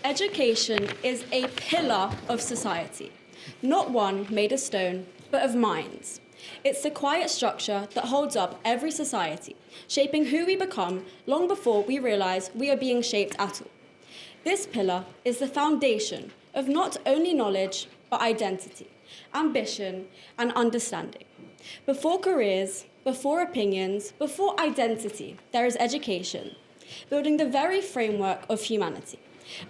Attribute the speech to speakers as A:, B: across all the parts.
A: Education is a pillar of society, not one made of stone, but of minds. It's the quiet structure that holds up every society, shaping who we become long before we realise we are being shaped at all. This pillar is the foundation of not only knowledge, but identity, ambition, and understanding. Before careers, before opinions, before identity, there is education, building the very framework of humanity.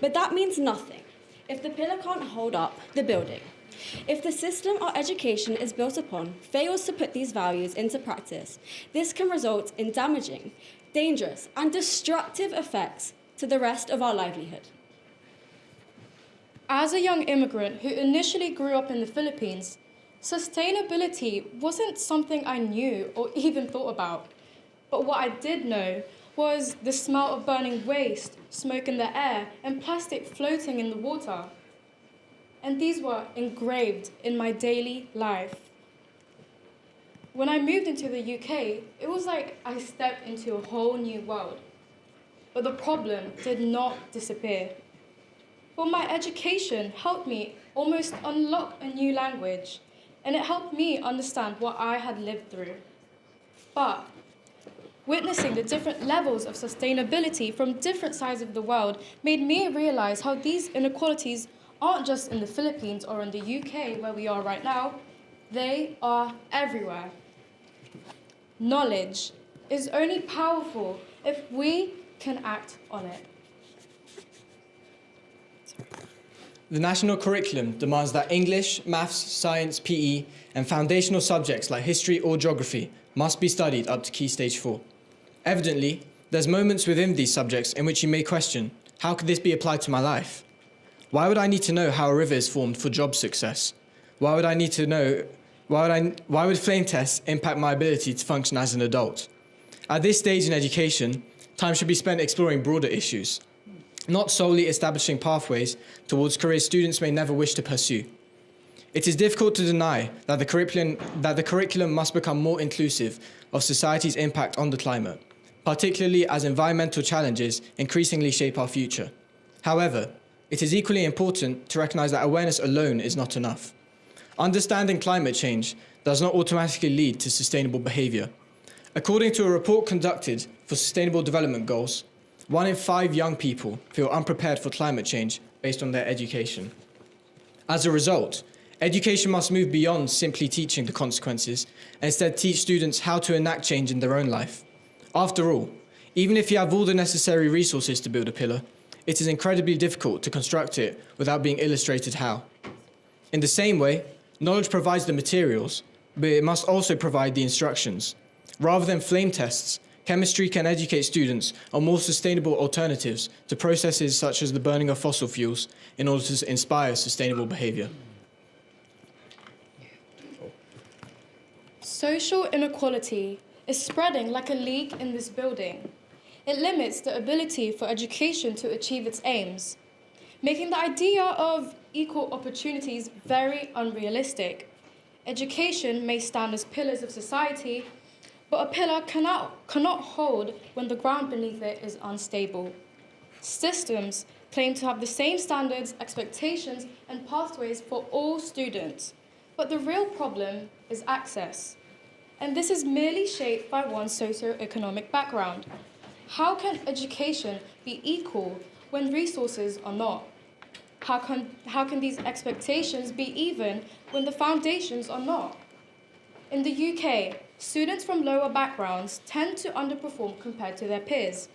A: But that means nothing if the pillar can't hold up the building. If the system our education is built upon fails to put these values into practice, this can result in damaging, dangerous, and destructive effects to the rest of our livelihood.
B: As a young immigrant who initially grew up in the Philippines, sustainability wasn't something I knew or even thought about. But what I did know was the smell of burning waste, smoke in the air, and plastic floating in the water. And these were engraved in my daily life. When I moved into the UK, it was like I stepped into a whole new world. But the problem did not disappear. Well, my education helped me almost unlock a new language, and it helped me understand what I had lived through. But witnessing the different levels of sustainability from different sides of the world made me realize how these inequalities aren't just in the Philippines or in the UK where we are right now, they are everywhere. Knowledge is only powerful if we can act on it.
C: The national curriculum demands that English, maths, science, PE, and foundational subjects like history or geography must be studied up to Key Stage 4. Evidently, there's moments within these subjects in which you may question, how could this be applied to my life? Why would I need to know how a river is formed for job success? Why would flame tests impact my ability to function as an adult? At this stage in education, time should be spent exploring broader issues, not solely establishing pathways towards careers students may never wish to pursue. It is difficult to deny that the curriculum must become more inclusive of society's impact on the climate, particularly as environmental challenges increasingly shape our future. However, it is equally important to recognise that awareness alone is not enough. Understanding climate change does not automatically lead to sustainable behaviour. According to a report conducted for Sustainable Development Goals, 1 in 5 young people feel unprepared for climate change based on their education. As a result, education must move beyond simply teaching the consequences and instead teach students how to enact change in their own life. After all, even if you have all the necessary resources to build a pillar, it is incredibly difficult to construct it without being illustrated how. In the same way, knowledge provides the materials, but it must also provide the instructions. Rather than flame tests, chemistry can educate students on more sustainable alternatives to processes such as the burning of fossil fuels in order to inspire sustainable behaviour.
B: Social inequality is spreading like a leak in this building. It limits the ability for education to achieve its aims, making the idea of equal opportunities very unrealistic. Education may stand as pillars of society, but a pillar cannot hold when the ground beneath it is unstable. Systems claim to have the same standards, expectations, and pathways for all students, but the real problem is access. And this is merely shaped by one's socio-economic background. How can education be equal when resources are not? How can these expectations be even when the foundations are not? In the UK, students from lower backgrounds tend to underperform compared to their peers.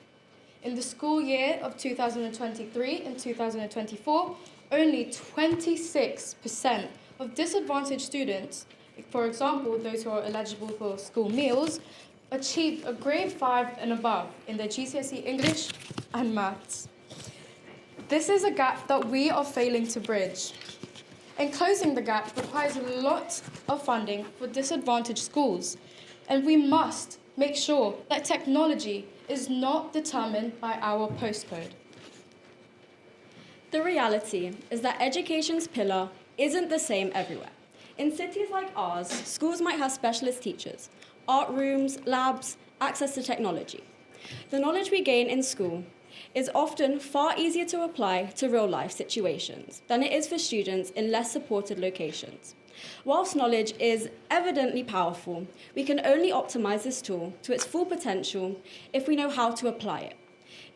B: In the school year of 2023 and 2024, only 26% of disadvantaged students, for example, those who are eligible for school meals, achieved a grade 5 and above in their GCSE English and maths. This is a gap that we are failing to bridge. And closing the gap requires a lot of funding for disadvantaged schools. And we must make sure that technology is not determined by our postcode.
A: The reality is that education's pillar isn't the same everywhere. In cities like ours, schools might have specialist teachers, art rooms, labs, access to technology. The knowledge we gain in school is often far easier to apply to real-life situations than it is for students in less supported locations. Whilst knowledge is evidently powerful, we can only optimise this tool to its full potential if we know how to apply it,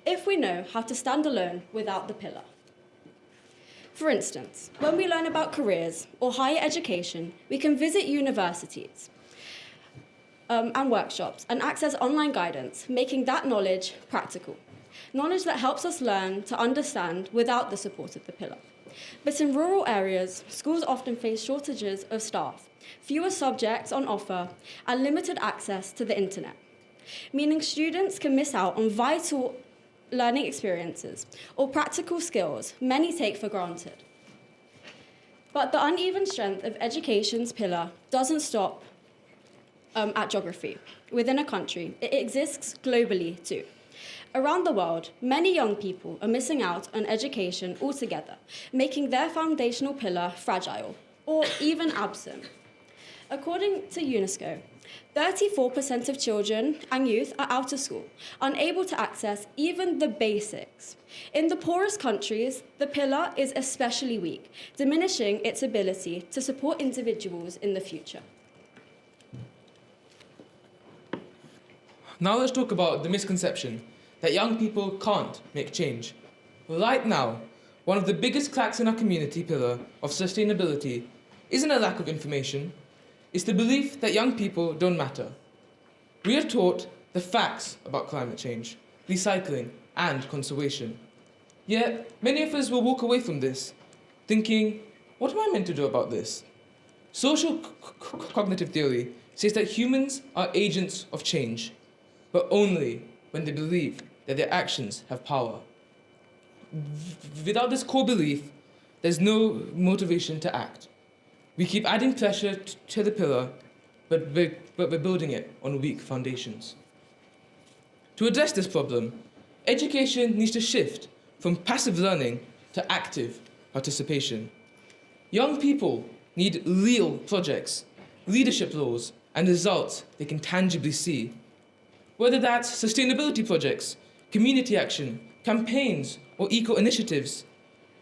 A: if we know how to stand alone without the pillar. For instance, when we learn about careers or higher education, we can visit universities and workshops and access online guidance, making that knowledge practical. Knowledge that helps us learn to understand without the support of the pillar. But in rural areas, schools often face shortages of staff, fewer subjects on offer, and limited access to the internet, meaning students can miss out on vital learning experiences or practical skills many take for granted. But the uneven strength of education's pillar doesn't stop at geography. Within a country, it exists globally too. Around the world, many young people are missing out on education altogether, making their foundational pillar fragile or even absent. According to UNESCO, 34% of children and youth are out of school, unable to access even the basics. In the poorest countries, the pillar is especially weak, diminishing its ability to support individuals in the future.
D: Now let's talk about the misconception that young people can't make change. Right now, one of the biggest cracks in our community pillar of sustainability isn't a lack of information, it's the belief that young people don't matter. We are taught the facts about climate change, recycling, and conservation. Yet, many of us will walk away from this thinking, what am I meant to do about this? Social cognitive theory says that humans are agents of change, but only when they believe that their actions have power. Without this core belief, there's no motivation to act. We keep adding pressure to the pillar, but we're building it on weak foundations. To address this problem, education needs to shift from passive learning to active participation. Young people need real projects, leadership roles, and results they can tangibly see. Whether that's sustainability projects, community action, campaigns, or eco-initiatives,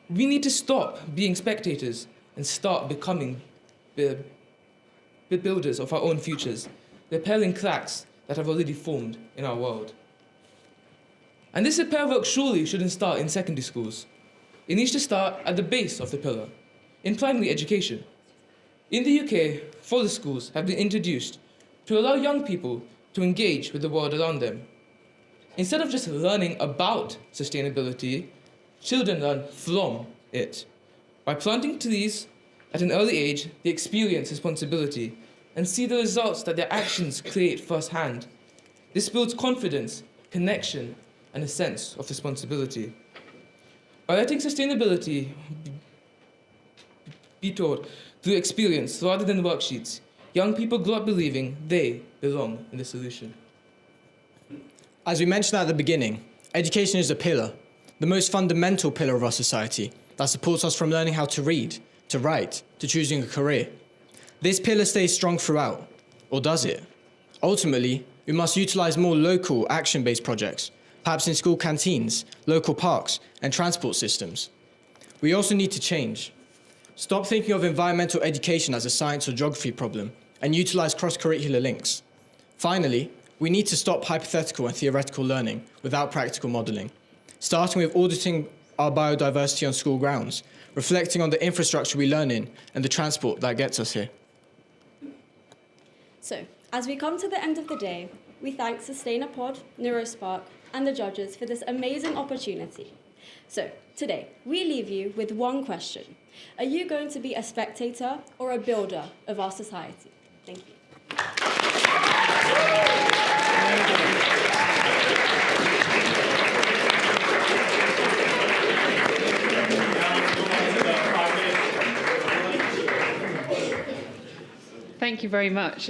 D: we need to stop being spectators and start becoming the builders of our own futures, repairing cracks that have already formed in our world. And this repair work surely shouldn't start in secondary schools. It needs to start at the base of the pillar, in primary education. In the UK, forest schools have been introduced to allow young people to engage with the world around them. Instead of just learning about sustainability, children learn from it. By planting trees at an early age, they experience responsibility and see the results that their actions create firsthand. This builds confidence, connection, and a sense of responsibility. By letting sustainability be taught through experience rather than worksheets, young people grow up believing they belong in the solution.
C: As we mentioned at the beginning, education is a pillar, the most fundamental pillar of our society that supports us from learning how to read, to write, to choosing a career. This pillar stays strong throughout, or does it? Ultimately, we must utilise more local action-based projects, perhaps in school canteens, local parks, and transport systems. We also need to change. Stop thinking of environmental education as a science or geography problem and utilise cross-curricular links. Finally, we need to stop hypothetical and theoretical learning without practical modelling, starting with auditing our biodiversity on school grounds, reflecting on the infrastructure we learn in and the transport that gets us here.
A: So, as we come to the end of the day, we thank SustainaPod, Neurospark, and the judges for this amazing opportunity. So, today, we leave you with one question. Are you going to be a spectator or a builder of our society? Thank you.
E: Thank you very much.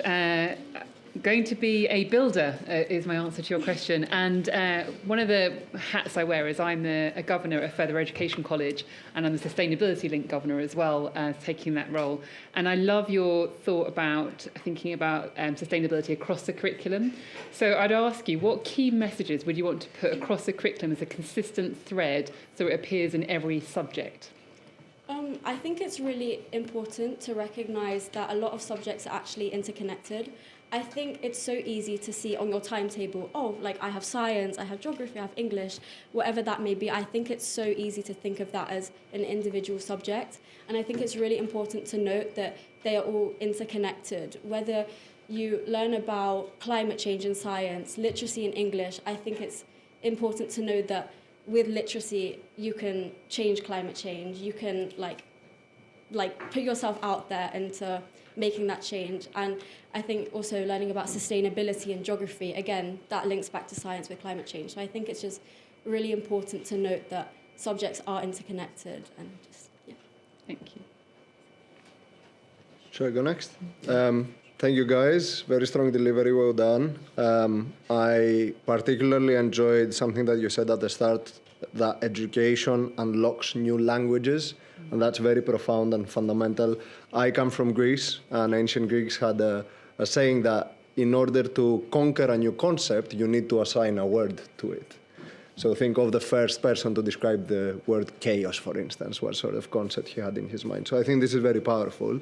E: Going to be a builder is my answer to your question. And one of the hats I wear is I'm a governor at Further Education College, and I'm the Sustainability Link governor as well, taking that role. And I love your thought about thinking about sustainability across the curriculum. So I'd ask you, what key messages would you want to put across the curriculum as a consistent thread so it appears in every subject?
A: I think it's really important to recognise that a lot of subjects are actually interconnected. I think it's so easy to see on your timetable, oh, like I have science, I have geography, I have English, whatever that may be. I think it's so easy to think of that as an individual subject. And I think it's really important to note that they are all interconnected. Whether you learn about climate change in science, literacy in English, I think it's important to know that with literacy, you can change climate change. You can like put yourself out there into making that change. And I think also learning about sustainability and geography, again, that links back to science with climate change. So I think it's just really important to note that subjects are interconnected and just, yeah.
E: Thank you.
F: Shall I go next? Thank you, guys. Very strong delivery. Well done. I particularly enjoyed something that you said at the start, that education unlocks new languages, and that's very profound and fundamental. I come from Greece, and ancient Greeks had a saying that in order to conquer a new concept, you need to assign a word to it. So think of the first person to describe the word chaos, for instance, what sort of concept he had in his mind. So I think this is very powerful.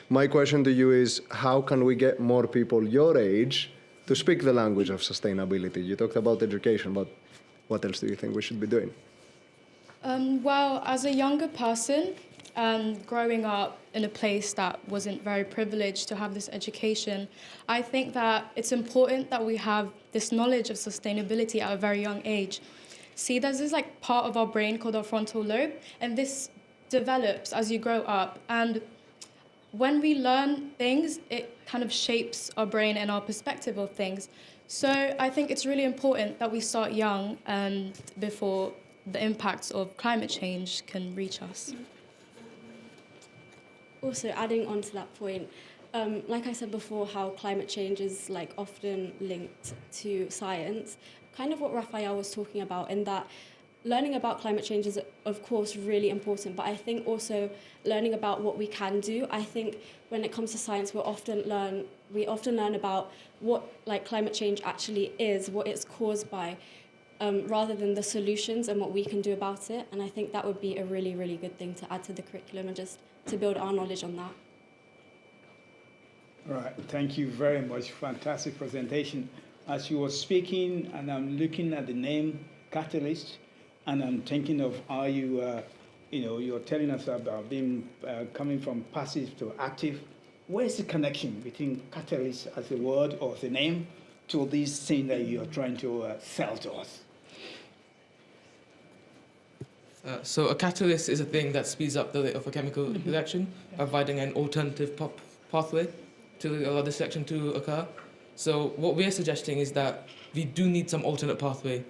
F: My question to you is, how can we get more people your age to speak the language of sustainability? You talked about education, but what else do you think we should be doing?
B: Well, as a younger person, growing up in a place that wasn't very privileged to have this education, I think that it's important that we have this knowledge of sustainability at a very young age. See, there's this like part of our brain called our frontal lobe, and this develops as you grow up. And when we learn things, it kind of shapes our brain and our perspective of things. So I think it's really important that we start young and before the impacts of climate change can reach us.
A: Also, adding on to that point, like I said before, how climate change is like often linked to science, kind of what Raphael was talking about, in that learning about climate change is, of course, really important, but I think also learning about what we can do. I think when it comes to science, we often learn about what like climate change actually is, what it's caused by, rather than the solutions and what we can do about it. And I think that would be a really, really good thing to add to the curriculum and just to build our knowledge on that.
G: All right, thank you very much. Fantastic presentation. As you were speaking, and I'm looking at the name Catalyst, and I'm thinking of how you're telling us about being coming from passive to active. Where's the connection between catalyst as a word or as a name to this thing that you're trying to sell to us?
D: So a catalyst is a thing that speeds up the rate of a chemical reaction, providing an alternative pathway to allow this reaction to occur. So what we're suggesting is that we do need some alternate pathway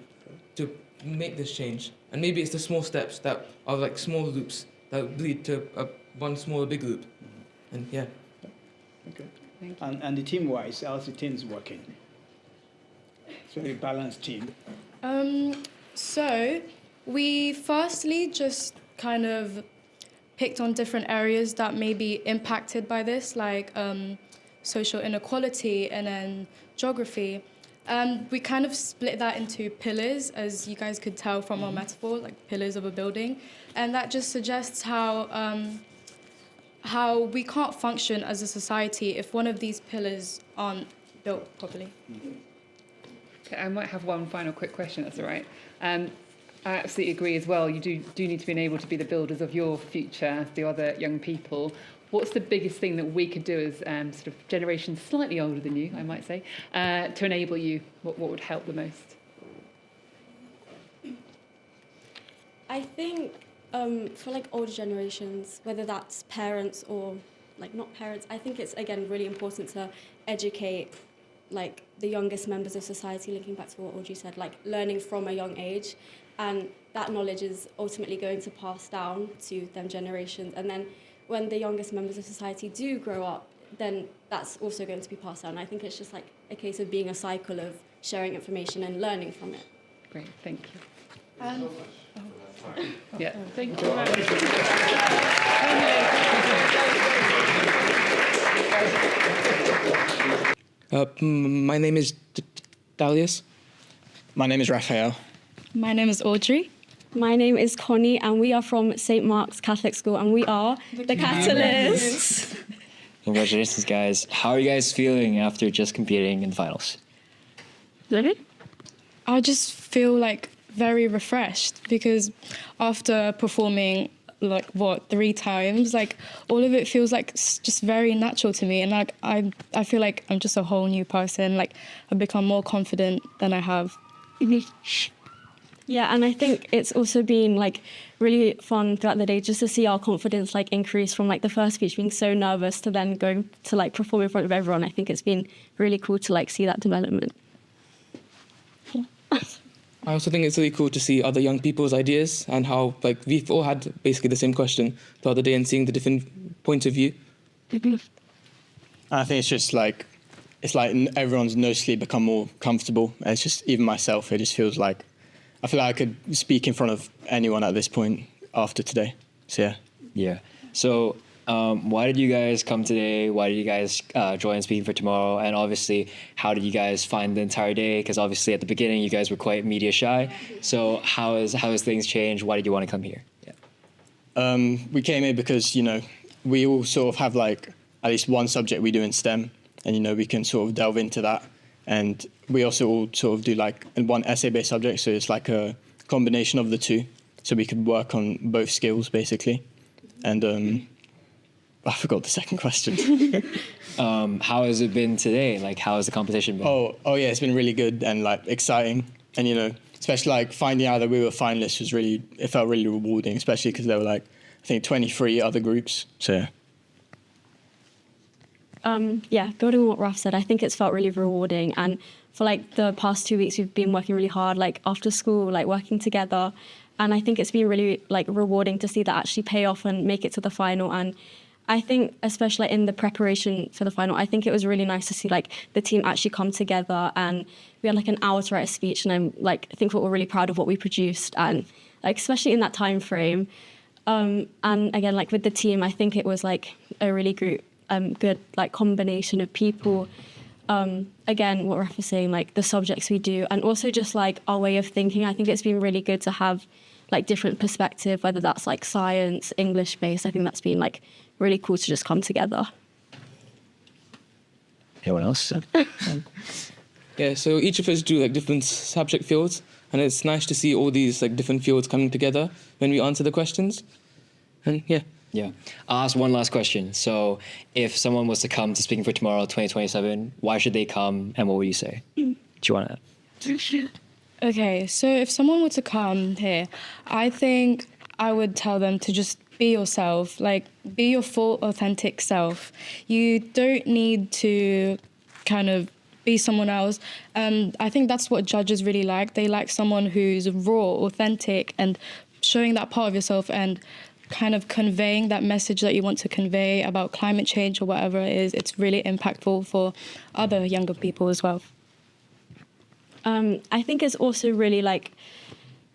D: to make this change. And maybe it's the small steps that are like small loops that lead to one smaller big loop. And yeah.
G: Okay. And the team-wise, how's the team's working? It's a very balanced team.
B: So we firstly just kind of picked on different areas that may be impacted by this, like social inequality and then geography. We kind of split that into pillars, as you guys could tell from our metaphor, like pillars of a building. And that just suggests how we can't function as a society if one of these pillars aren't built properly.
E: Okay, I might have one final quick question, that's all right. I absolutely agree as well. You do need to be able to be the builders of your future, as do other young people. What's the biggest thing that we could do as sort of generations slightly older than you, I might say, to enable you? What would help the most?
A: I think for like older generations, whether that's parents or like not parents, I think it's again really important to educate like the youngest members of society, linking back to what Audrey said, like learning from a young age, and that knowledge is ultimately going to pass down to them generations. And then when the youngest members of society do grow up, then that's also going to be passed down. I think it's just like a case of being a cycle of sharing information and learning from it.
E: Great, thank you.
B: And
E: Yeah, thank you very much.
D: My name is Dalius.
C: My name is Raphael.
B: my name is Audrey.
A: My name is Connie, and we are from St. Mark's Catholic School, and we are the Catalysts.
H: Congratulations, guys. How are you guys feeling after just competing in the finals?
B: I just feel like very refreshed because after performing like 3 times, like all of it feels like just very natural to me, and like I feel like I'm just a whole new person. Like I've become more confident than I have.
A: Yeah, and I think it's also been like really fun throughout the day just to see our confidence like increase from like the first speech being so nervous to then going to like perform in front of everyone. I think it's been really cool to like see that development.
D: I also think it's really cool to see other young people's ideas and how like we've all had basically the same question the other day and seeing the different points of view.
C: I think it's like everyone's noticeably become more comfortable. It's just, even myself, it just feels like, I feel like I could speak in front of anyone at this point after today. So yeah.
H: Yeah. So why did you guys come today? Why did you guys join Speaking for Tomorrow? And obviously, how did you guys find the entire day? Because obviously at the beginning, you guys were quite media shy. So how has things changed? Why did you want to come here? Yeah.
C: We came here because, we all sort of have like at least one subject we do in STEM, and, we can sort of delve into that. And we also all sort of do like one essay-based subject, so it's like a combination of the two, so we could work on both skills basically. And I forgot the second question.
H: How has it been today? Like, how has the competition been?
C: Oh yeah, it's been really good and like exciting, and especially like finding out that we were finalists it felt really rewarding, especially because there were like I think 23 other groups. So yeah.
A: Building on what Raf said, I think it's felt really rewarding, and for like the past 2 weeks we've been working really hard, like after school, like working together, and I think it's been really like rewarding to see that actually pay off and make it to the final. And I think especially in the preparation for the final, I think it was really nice to see like the team actually come together, and we had like an hour to write a speech, and I think we're really proud of what we produced, and like especially in that time frame. And again, like with the team, I think it was like a really good like combination of people. Again, what Raf was saying, like the subjects we do, and also just like our way of thinking. I think it's been really good to have like different perspective, whether that's like science, English based. I think that's been like really cool to just come together.
H: Anyone else?
D: Yeah, so each of us do like different subject fields, and it's nice to see all these like different fields coming together when we answer the questions. And yeah.
H: Yeah. I'll ask one last question. So if someone was to come to Speaking for Tomorrow 2027, why should they come, and what would you say? Do you want to?
B: Okay, so if someone were to come here, I think I would tell them to just be yourself, like be your full authentic self. You don't need to kind of be someone else. I think that's what judges really like. They like someone who's raw, authentic, and showing that part of yourself and kind of conveying that message that you want to convey about climate change or whatever it is. It's really impactful for other younger people as well.
A: I think it's also really like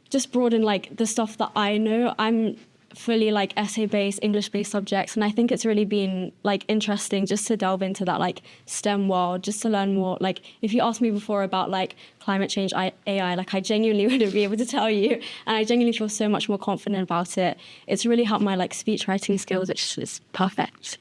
A: just broaden like the stuff that I know. I'm fully like essay-based, English-based subjects, and I think it's really been like interesting just to delve into that like STEM world, just to learn more. Like if you asked me before about like climate change, AI, like I genuinely wouldn't be able to tell you, and I genuinely feel so much more confident about it. It's really helped my like speech writing skills, which is perfect.